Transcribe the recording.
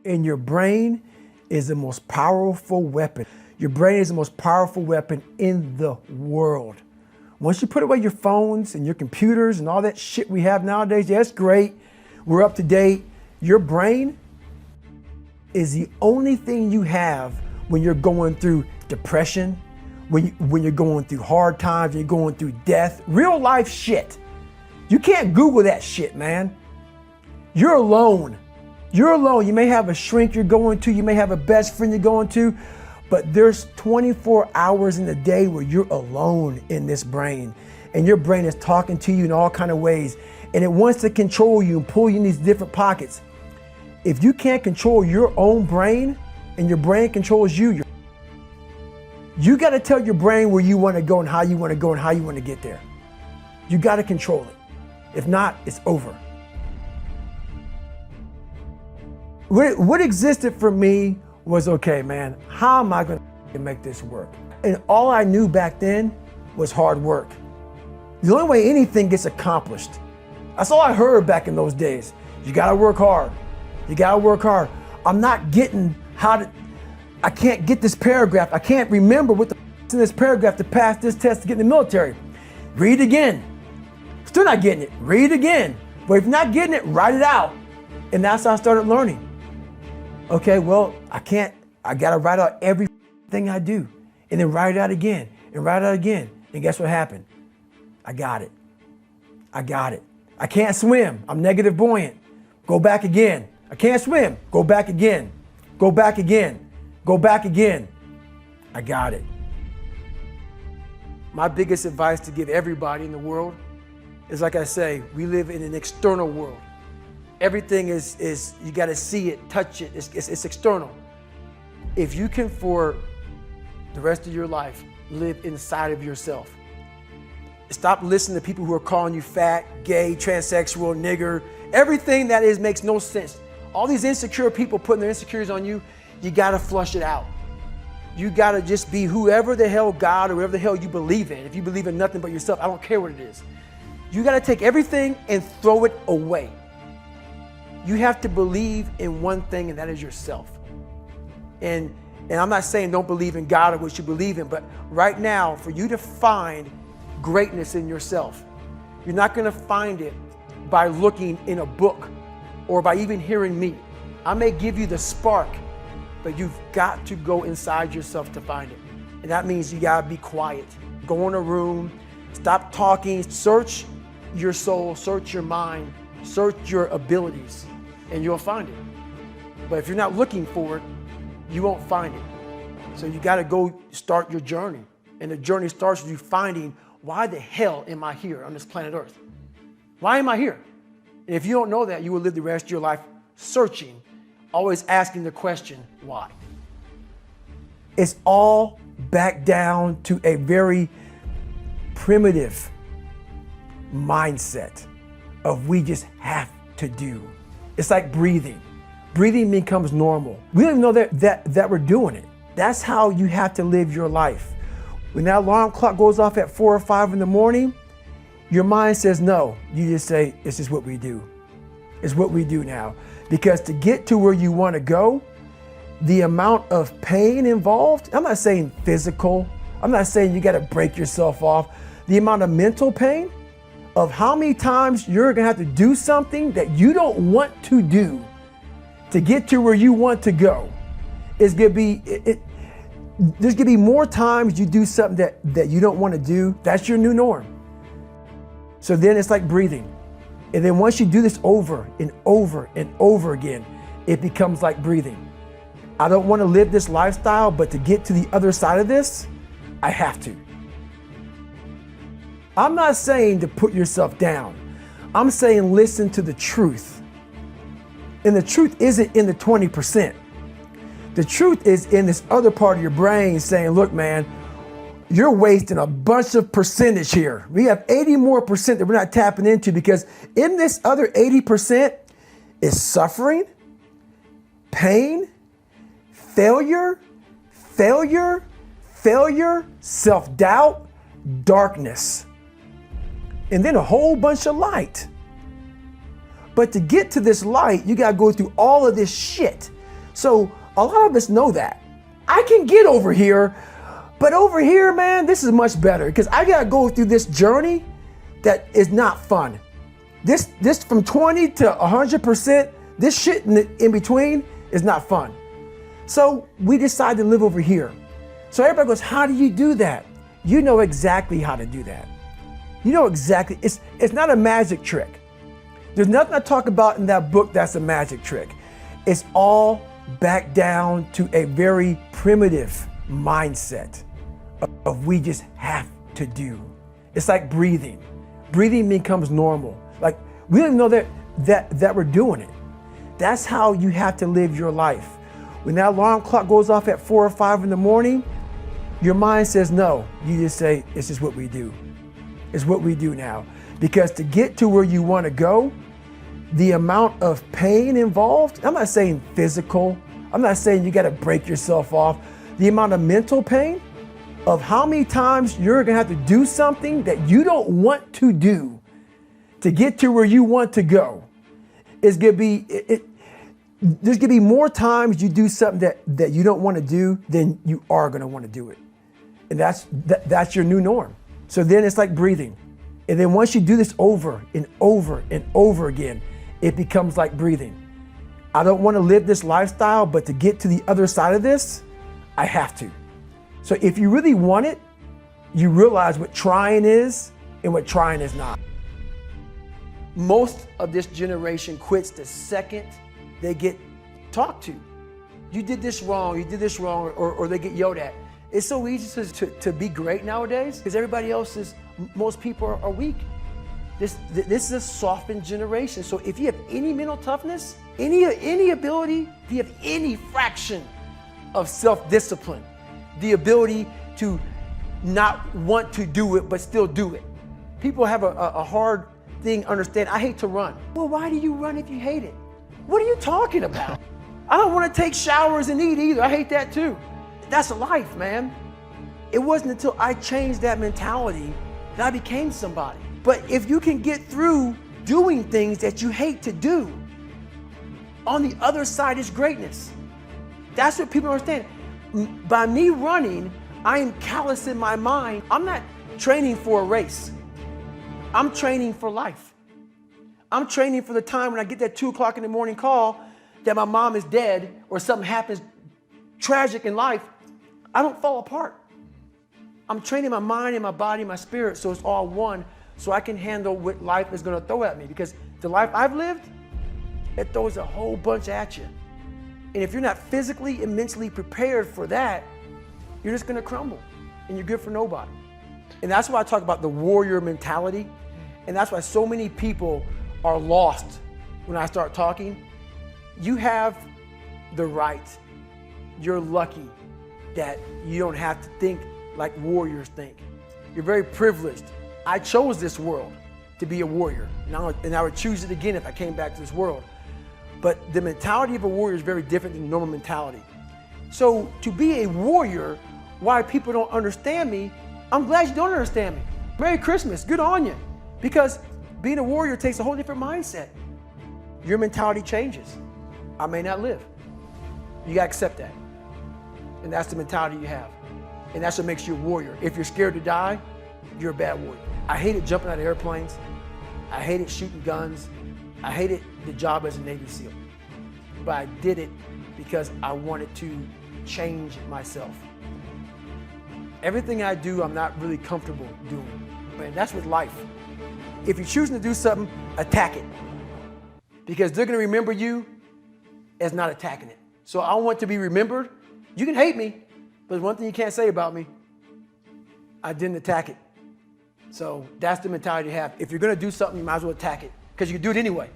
And your brain is the most powerful weapon. Your brain is the most powerful weapon in the world. Once you put away your phones and your computers and all that shit we have nowadays, yeah, it's great. We're up to date. Your brain is the only thing you have when you're going through depression, when you're going through hard times, when you're going through death, real life shit. You can't Google that shit, man. You're alone. You're alone. You may have a shrink you're going to, you may have a best friend you're going to, but there's 24 hours in the day where you're alone in this brain, and your brain is talking to you in all kinds of ways, and it wants to control you and pull you in these different pockets. If you can't control your own brain and your brain controls you, you got to tell your brain where you want to go and how you want to go and how you want to get there. You got to control it. If not, it's over. What existed for me was, okay, man, how am I going to make this work? And all I knew back then was hard work. The only way anything gets accomplished. That's all I heard back in those days. You got to work hard. You got to work hard. I'm not getting I can't get this paragraph. I can't remember what the is in this paragraph to pass this test to get in the military. Read again. Still not getting it. Read again. But if you're not getting it, write it out. And that's how I started learning. Okay, well, I gotta write out everything I do, and then write it out again, and write it out again. And guess what happened? I got it. I got it. I can't swim. I'm negative buoyant. Go back again. I can't swim. Go back again. Go back again. Go back again. I got it. My biggest advice to give everybody in the world is, like I say, we live in an external world. Everything is you got to see it, touch it, it's external. If you can, for the rest of your life, live inside of yourself. Stop listening to people who are calling you fat, gay, transsexual, nigger. Everything that is makes no sense. All these insecure people putting their insecurities on you, you got to flush it out. You got to just be whoever the hell God or whatever the hell you believe in. If you believe in nothing but yourself, I don't care what it is. You got to take everything and throw it away. You have to believe in one thing, and that is yourself. And I'm not saying don't believe in God or what you believe in, but right now, for you to find greatness in yourself, you're not going to find it by looking in a book or by even hearing me. I may give you the spark, but you've got to go inside yourself to find it. And that means you got to be quiet. Go in a room, stop talking, search your soul, search your mind, search your abilities, and you'll find it. But if you're not looking for it, you won't find it. So you got to go start your journey. And the journey starts with you finding, why the hell am I here on this planet Earth? Why am I here? And if you don't know that, you will live the rest of your life searching, always asking the question, why? It's all back down to a very primitive mindset of we just have to do. It's like breathing. Breathing becomes normal. We don't even know that we're doing it. That's how you have to live your life. When that alarm clock goes off at 4 or 5 in the morning, your mind says no. You just say, it's just what we do. It's what we do now. Because to get to where you want to go, the amount of pain involved, I'm not saying physical, I'm not saying you got to break yourself off. The amount of mental pain of how many times you're going to have to do something that you don't want to do to get to where you want to go is going to be, there's going to be more times you do something that you don't want to do. That's your new norm. So then it's like breathing. And then once you do this over and over and over again, it becomes like breathing. I don't want to live this lifestyle, but to get to the other side of this, I have to. I'm not saying to put yourself down. I'm saying listen to the truth. And the truth isn't in the 20%. The truth is in this other part of your brain saying, look, man, you're wasting a bunch of percentage here. We have 80 more percent that we're not tapping into, because in this other 80% is suffering, pain, failure, self-doubt, darkness, and then a whole bunch of light. But to get to this light, you gotta go through all of this shit. So a lot of us know that. I can get over here, but over here, man, this is much better because I gotta go through this journey that is not fun. This from 20 to 100%, this shit in between is not fun. So we decide to live over here. So everybody goes, how do you do that? You know exactly how to do that. You know exactly, it's not a magic trick. There's nothing I talk about in that book that's a magic trick. It's all back down to a very primitive mindset of we just have to do. It's like breathing. Breathing becomes normal. Like we don't even know that we're doing it. That's how you have to live your life. When that alarm clock goes off at 4 or 5 in the morning, your mind says no. You just say, it's just what we do. It's what we do now. Because to get to where you want to go, the amount of pain involved, I'm not saying physical, I'm not saying you got to break yourself off. The amount of mental pain of how many times you're going to have to do something that you don't want to do to get to where you want to go is going to be, there's going to be more times you do something that you don't want to do than you are going to want to do it. And that's your new norm. So then it's like breathing. And then once you do this over and over and over again, it becomes like breathing. I don't want to live this lifestyle, but to get to the other side of this, I have to. So if you really want it, you realize what trying is and what trying is not. Most of this generation quits the second they get talked to. You did this wrong, or they get yelled at. It's so easy to be great nowadays because everybody else is, most people are weak. This is a softened generation. So if you have any mental toughness, any ability, if you have any fraction of self-discipline, the ability to not want to do it but still do it. People have a hard thing understand. I hate to run. Well, why do you run if you hate it? What are you talking about? I don't want to take showers and eat either. I hate that too. That's life, man. It wasn't until I changed that mentality that I became somebody. But if you can get through doing things that you hate to do, on the other side is greatness. That's what people understand. By me running, I am callous in my mind. I'm not training for a race. I'm training for life. I'm training for the time when I get that 2 o'clock in the morning call that my mom is dead or something happens tragic in life. I don't fall apart. I'm training my mind and my body and my spirit so it's all one, so I can handle what life is going to throw at me. Because the life I've lived, it throws a whole bunch at you. And if you're not physically and mentally prepared for that, you're just going to crumble and you're good for nobody. And that's why I talk about the warrior mentality. And that's why so many people are lost when I start talking. You have the right. You're lucky that you don't have to think like warriors think. You're very privileged. I chose this world to be a warrior, and I would choose it again if I came back to this world. But the mentality of a warrior is very different than normal mentality. So to be a warrior, why people don't understand me, I'm glad you don't understand me. Merry Christmas, good on you. Because being a warrior takes a whole different mindset. Your mentality changes. I may not live. You gotta accept that. And that's the mentality you have. And that's what makes you a warrior. If you're scared to die, you're a bad warrior. I hated jumping out of airplanes. I hated shooting guns. I hated the job as a Navy SEAL. But I did it because I wanted to change myself. Everything I do, I'm not really comfortable doing. And that's with life. If you're choosing to do something, attack it. Because they're gonna remember you as not attacking it. So I want to be remembered. You can hate me, but there's one thing you can't say about me. I didn't attack it. So that's the mentality you have. If you're gonna do something, you might as well attack it, because you can do it anyway.